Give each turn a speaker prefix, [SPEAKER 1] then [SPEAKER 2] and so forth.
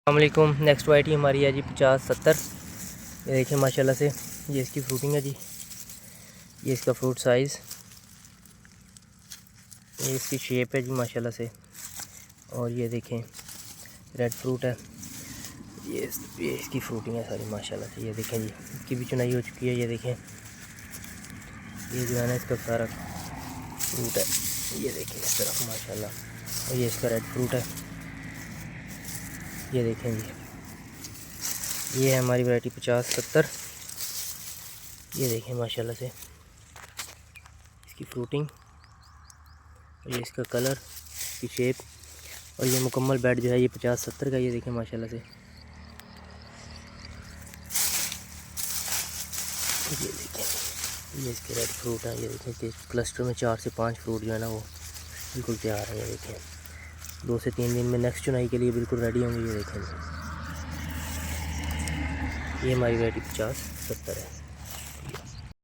[SPEAKER 1] अस्सलामुअलैकुम। Next variety हमारी है जी 50-70। ये देखिए माशाल्लाह से ये इसकी फ्रूटिंग है जी। ये इसका फ्रूट साइज़, ये इसकी शेप है जी माशाल्लाह से। और ये देखें रेड फ्रूट है। ये इसकी फ्रूटिंग है सारी माशाल्लाह से। ये देखें जी इसकी भी चुनाई हो चुकी है। ये देखें ये जो है ना इसका सारा फ्रूट है। ये देखें इस तरफ माशाल्लाह। और ये इसका रेड फ्रूट है। ये देखें जी ये है हमारी वैरायटी 50-70। ये देखें माशाल्लाह से इसकी फ्रूटिंग और ये इसका कलर, इसकी शेप और ये मुकम्मल बेड जो है ये 50-70 का। ये देखें माशाल्लाह से। ये देखें ये इसके रेड फ्रूट है। ये देखें कि क्लस्टर में 4 से 5 फ्रूट जो है ना वो बिल्कुल तैयार है। ये देखें 2 से 3 दिन में नेक्स्ट चुनाई के लिए बिल्कुल रेडी होंगे। ये देखें ये हमारी वैरायटी 50-70 है।